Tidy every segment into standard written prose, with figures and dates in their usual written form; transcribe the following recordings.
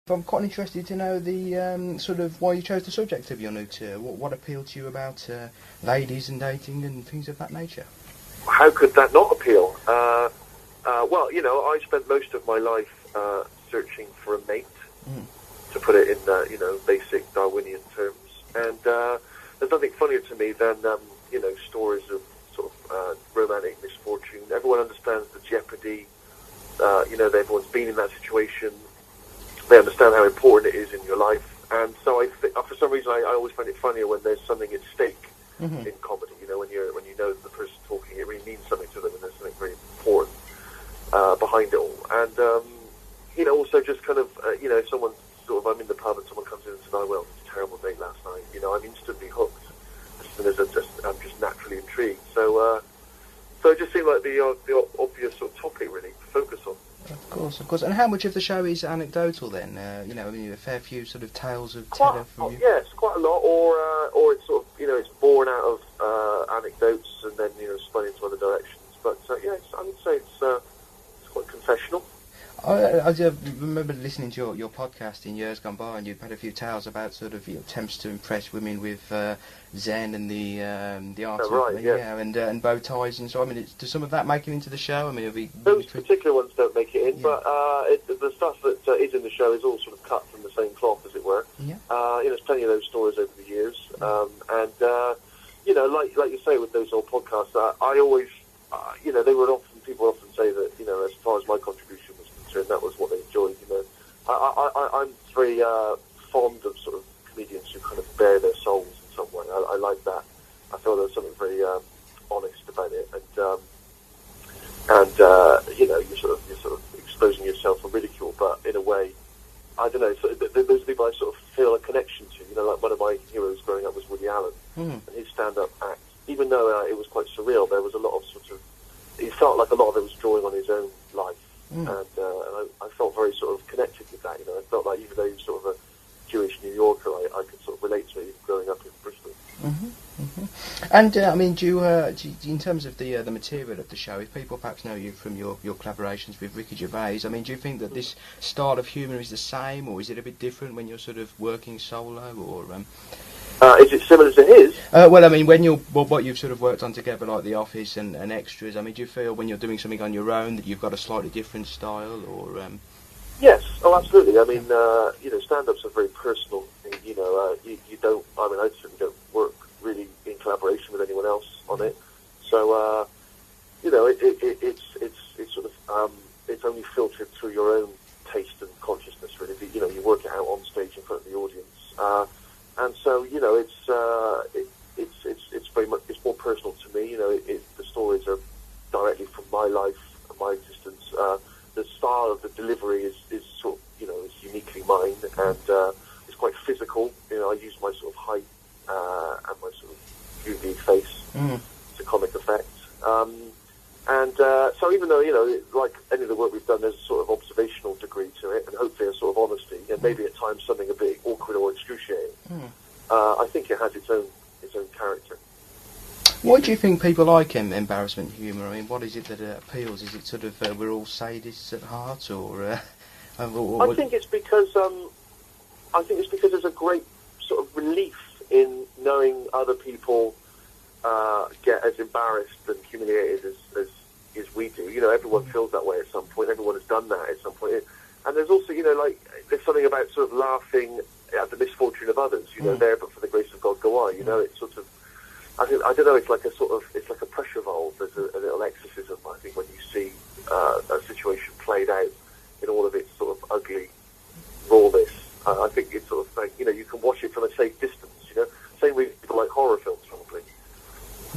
I'm quite interested to know the sort of why you chose the subject of your new tour. What appealed to you about ladies and dating and things of that nature? How could that not appeal? Well, I spent most of my life searching for a mate, to put it in basic Darwinian terms. And there's nothing funnier to me than stories of sort of romantic misfortune. Everyone understands the jeopardy. Everyone's been in that situation. They understand how important it is in your life, and so for some reason I always find it funnier when there's something at stake in comedy. When you know the person talking, it really means something to them, and there's something very important behind it all. And also just kind of if someone I'm in the pub and someone comes in and says, "Oh, well, it was a terrible date last night," I'm instantly hooked. I'm just naturally intrigued. So it just seemed like the obvious sort of topic really to focus on. Of course. And how much of the show is anecdotal then? A fair few sort of tales of terror from you. Yes, quite a lot. Or it's sort of it's born out of anecdotes and then spun into other directions. But yes, I would say it's quite confessional. I remember listening to your podcast in years gone by, and you've had a few tales about sort of attempts to impress women with Zen and the art and bow ties and so. I mean, does some of that make it into the show? I mean, those particular ones don't make it in, but the stuff that is in the show is all sort of cut from the same cloth, as it were. Yeah. There's plenty of those stories over the years, like you say with those old podcasts, I always, people often say that as far as my contribution was concerned, that was what they enjoyed. I'm very fond of sort of comedians who kind of bare their souls in some way. I like that. I feel there's something very honest about it, you're sort of exposing yourself for ridicule, but in a way, I don't know. So those people I sort of feel a connection to. Like one of my heroes growing up was Woody Allen, and his stand-up act. Even though it was quite surreal, there was a lot of sort of. It felt like a lot of it was drawing on his own life, and I felt very sort of connected with that. I felt like even though he was sort of a Jewish New Yorker, I could sort of relate to it growing up in Bristol. And I mean, do you, in terms of the material of the show, if people perhaps know you from your collaborations with Ricky Gervais, I mean, do you think that this style of humour is the same, or is it a bit different when you're sort of working solo, or? Is it similar to his? Well, I mean, what you've sort of worked on together, like The Office and Extras, I mean, do you feel when you're doing something on your own that you've got a slightly different style, or? Yes, absolutely. I mean, stand-up's a very personal thing. You don't. I mean, I certainly don't work really in collaboration with anyone else on it. So, it's sort of it's only filtered through your own taste and consciousness. Really, you work it out on stage in front of the audience, and so it's very much more personal to me. The stories are directly from my life and my existence. The style of the delivery is sort of is uniquely mine, and it's quite physical. I use my sort of height and my sort of goofy face to comic effect. So even though like any of the work we've done, there's a sort of observational degree to it, and hopefully a sort of honesty, and maybe at times something a bit awkward or excruciating. I think it has its own character. Why do you think people like embarrassment humour? I mean, what is it that appeals? Is it sort of we're all sadists at heart, or? I think it's because there's a great sort of relief in knowing other people get as embarrassed and humiliated as we do. Everyone feels that way at some point. Everyone has done that at some point. And there's also, there's something about sort of laughing at the misfortune of others. There, but for the grace of God, go I. It's sort of. I don't know. It's like a pressure valve. There's a little exorcism. I think when you see a situation played out in all of its sort of ugly rawness, I think it's sort of like you can watch it from a safe distance. Same with people like horror films, probably.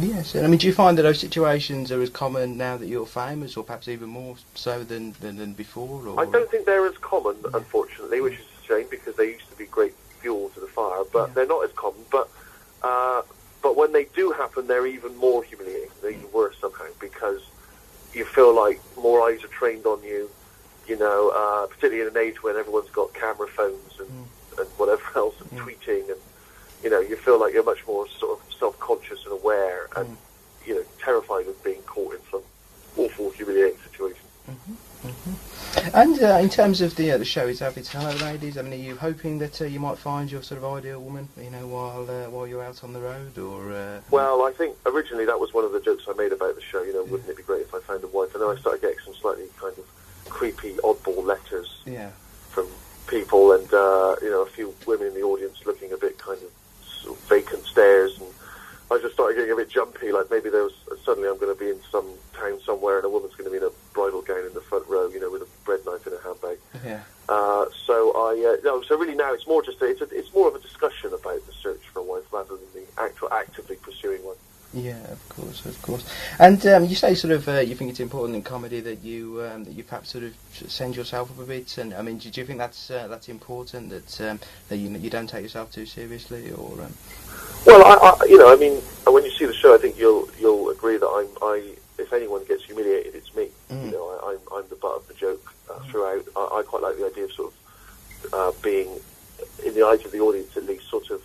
Yes, and I mean, do you find that those situations are as common now that you're famous, or perhaps even more so than before? Or? I don't think they're as common, unfortunately, which is a shame because they used to be great fuel to the fire. But they're not as common. But when they do happen, they're even more humiliating. They're even worse somehow because you feel like more eyes are trained on you. Particularly in an age when everyone's got camera phones and whatever else, and tweeting, and you feel like you're much more sort of self-conscious and aware, and terrified of being caught in some awful, humiliating situation. And in terms of the show itself, it's Hello Ladies. I mean, are you hoping that you might find your sort of ideal woman, while you're out on the road, or? Well, I think originally that was one of the jokes I made about the show. Wouldn't it be great if I found a wife? And then I started getting some slightly kind of creepy, oddball letters from people, and a few women in the audience looking a bit kind of, sort of vacant stares, and I just started getting a bit jumpy. Like maybe suddenly I'm going to be in some town somewhere, and a woman's going to be in a bridal gown in the front row, with a bread knife in her handbag. Yeah. So really now it's more just it's more of a discussion about the search for a wife rather than the actual actively pursuing one. Yeah, of course. And you say sort of you think it's important in comedy that you perhaps sort of send yourself up a bit. And I mean, do you think that's important that you don't take yourself too seriously, or? Well, I mean, when you see the show, I think you'll agree that if anyone gets humiliated, it's me. I'm the butt of the joke throughout. I quite like the idea of sort of being, in the eyes of the audience at least, sort of,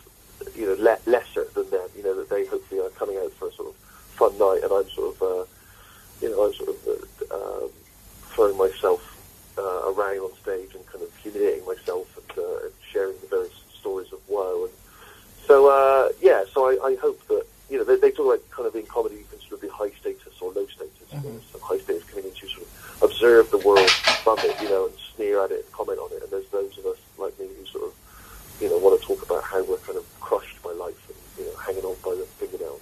lesser than them. That they hopefully are coming out for a sort of fun night, and I'm sort of, throwing myself around on stage and kind of humiliating myself and sharing the various stories of woe. And so, I hope that, they talk about kind of in comedy you can sort of be high status or low status. So high status comedians who sort of observe the world from it, and sneer at it and comment on it. And there's those of us like me who sort of, want to talk about how we're kind of crushed by life and, hanging on by the fingernails.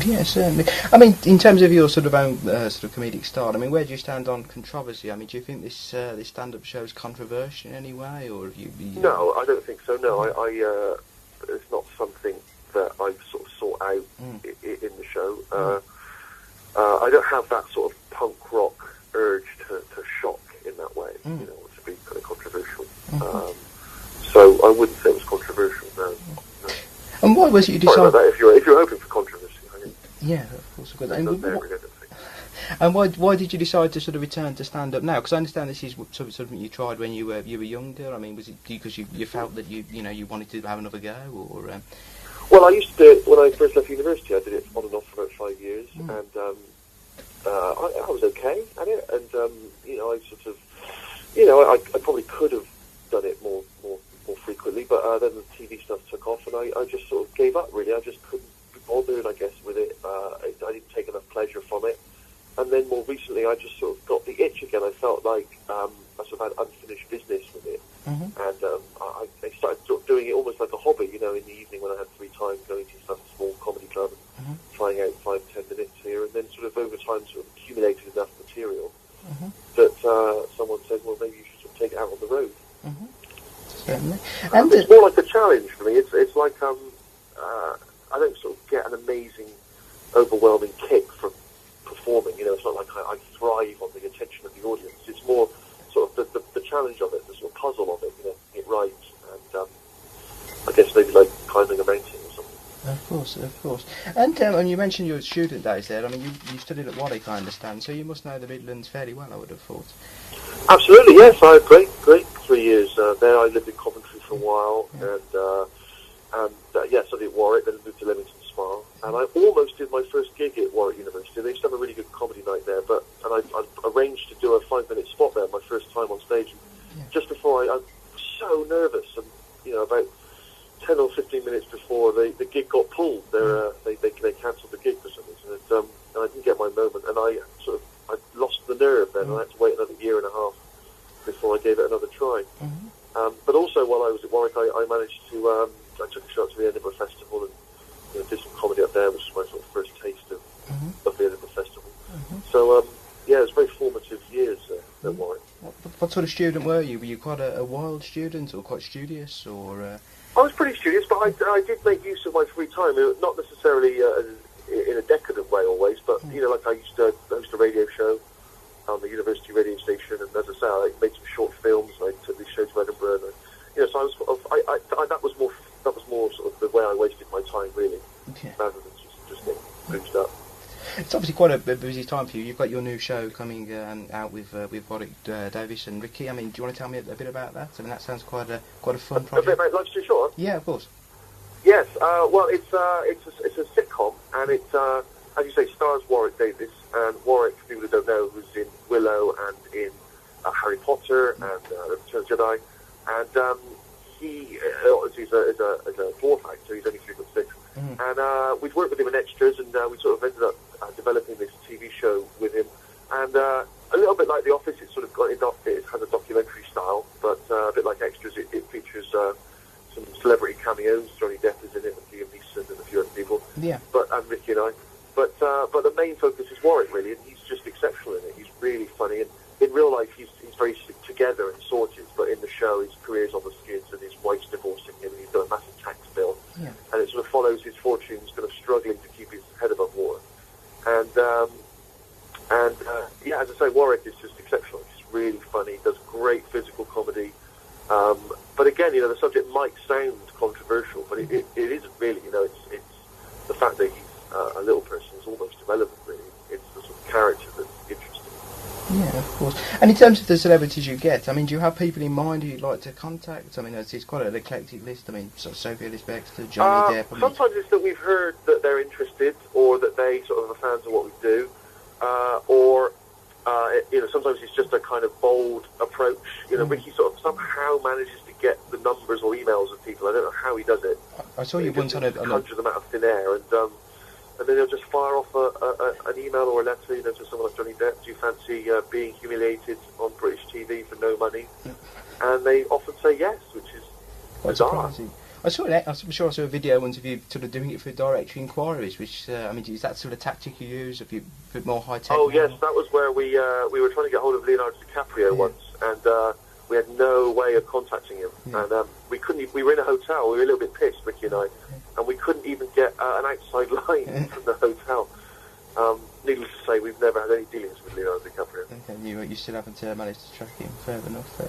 Yeah, certainly. I mean, in terms of your sort of own sort of comedic style, I mean, where do you stand on controversy? I mean, do you think this stand-up show is controversial in any way, or have you? No, I don't think so. No, I it's not something that I've sort of sought out in the show. I don't have that sort of punk rock urge to shock in that way, to be kind of controversial. So I wouldn't say it was controversial. No. And why was it you decided? Sorry about that. If you're hoping for controversy. Yeah, of course. And why did you decide to sort of return to stand up now? Because I understand this is something you tried when you were younger. I mean, was it because you felt that you wanted to have another go, or? Well, I used to do it when I first left university. I did it on and off for about 5 years, and I was okay at it. And I sort of, I probably could have done it more frequently, but then the TV stuff took off, and I just sort of gave up. Really, I just couldn't be bothered, I guess, with it. I didn't take enough pleasure from it. And then more recently, I just sort of got the itch again. I felt like I sort of had unfinished business with it. And I started sort of doing it almost like a hobby, in the evening when I had free time, going to some small comedy club and trying out 5-10 minutes here. And then sort of over time sort of accumulated enough material that someone said, well, maybe you should sort of take it out on the road. Certainly. And it's more like a challenge for me. It's like I don't sort of get an amazing, overwhelming kick from performing. It's not like I thrive on the attention of the audience. It's more sort of the challenge of it, the sort of puzzle of it, it right. And I guess maybe like climbing a mountain or something. Of course. And you mentioned your student days there. I mean, you studied at Warwick, I understand, so you must know the Midlands fairly well, I would have thought. Absolutely, yes. I had great 3 years there. I lived in Coventry for a while, and studied at Warwick, then moved to Leamington Spa, and I almost did my first gig at Warwick University. They used to have a really good comedy night there, and I arranged to do a 5-minute spot there, my first time on stage. And just before I was so nervous, and about 10 or 15 minutes before the gig got pulled, they cancelled the gig for some reason, and I didn't get my moment, and I lost the nerve then, and I had to wait another year and a half before I gave it another try. But also while I was at Warwick, I managed to I took a shot to the Edinburgh Festival and did some comedy up there, which was my sort of first taste of the Edinburgh Festival. So it was very formative years at Warwick. What sort of student were you? Were you quite a wild student, or quite studious, or? I was pretty studious, but I did make use of my free time. Not necessarily in a decadent way always, but like I used to host a radio show on the university radio station, and as I say, I made some short films. I took these shows to Edinburgh, and so I was sort of, that was more sort of the way I wasted my time, really, rather than just getting boozed up. It's obviously quite a busy time for you. You've got your new show coming out with Warwick Davis and Ricky. I mean, do you want to tell me a bit about that? I mean, that sounds quite a fun project. A bit about Life's Too Short? Yeah, of course. Yes. Well, it's a sitcom, and it's as you say, stars Warwick Davis, and Warwick, for people who don't know, who's in Willow and in Harry Potter and The Return of the Jedi, and he is a dwarf actor. He's only 3'6", and we'd worked with him in extras, and we sort of ended up developing this TV show with him, and a little bit like The Office, it sort of it has a documentary style, but a bit like extras, it features some celebrity cameos. Johnny Depp is in it, and Liam Neeson, and a few other people. Yeah. And Ricky and I. But the main focus is Warwick, really, and he's just exceptional in it. He's really funny, and in real life he's very together and sorted, but in the show his career's on the skids, and his wife's divorcing him, and he's got a massive tax bill, and it sort of follows his fortunes, kind of struggling to keep his head above water. And yeah, as I say, Warwick is just exceptional. He's really funny, does great physical comedy. But again, the subject might sound controversial, but it isn't really. It's the fact that he's a little person is almost irrelevant, really. It's the sort of character that's interesting. Yeah, of course. And in terms of the celebrities you get, I mean, do you have people in mind who you'd like to contact? I mean, it's quite an eclectic list. I mean, sort of Sophie Ellis-Bextor, Johnny Depp. Sometimes it's that we've heard that they're interested, or that they sort of are fans of what we do, or sometimes it's just a kind of bold approach. Ricky sort of somehow manages to get the numbers or emails of people. I don't know how he does it. I saw you once on a conjure them out of thin air, and then he'll just fire off an email or a letter, to someone like Johnny Depp. Do you fancy being humiliated on British TV for no money? And they often say yes, which is bizarre. Surprising. I'm sure I saw a video once of you sort of doing it for directory inquiries, which, I mean, is that sort of tactic you use? If you a bit more high tech? Oh, yes, that was where we were trying to get hold of Leonardo DiCaprio once, and we had no way of contacting him. And we couldn't. We were in a hotel. We were a little bit pissed, Ricky and I, and we couldn't even get an outside line from the hotel. Needless to say, we've never had any dealings with Leonardo DiCaprio. Okay, you still haven't managed to track him. Fair enough.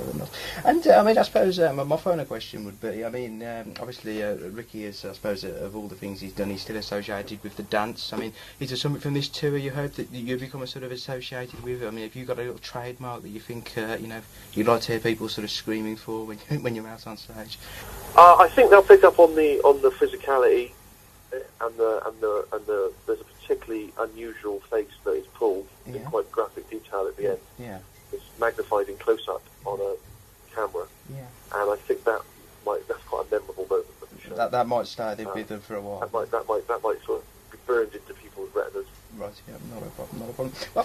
And I mean, I suppose my final question would be, I mean, obviously Ricky is, I suppose, of all the things he's done, he's still associated with the dance. I mean, is there something from this tour you hope that you become a sort of associated with? I mean, have you got a little trademark that you think, you'd like to hear people sort of screaming for when you're out on stage? I think they'll pick up on the physicality, and there's a particularly unusual face that is pulled in quite graphic detail at the end. Yeah. It's magnified in close-up on a camera. Yeah. And I think that's quite a memorable moment for the show. That might stay with them for a while. That might sort of be burned into people's retinas. Right, yeah, not a problem. Well,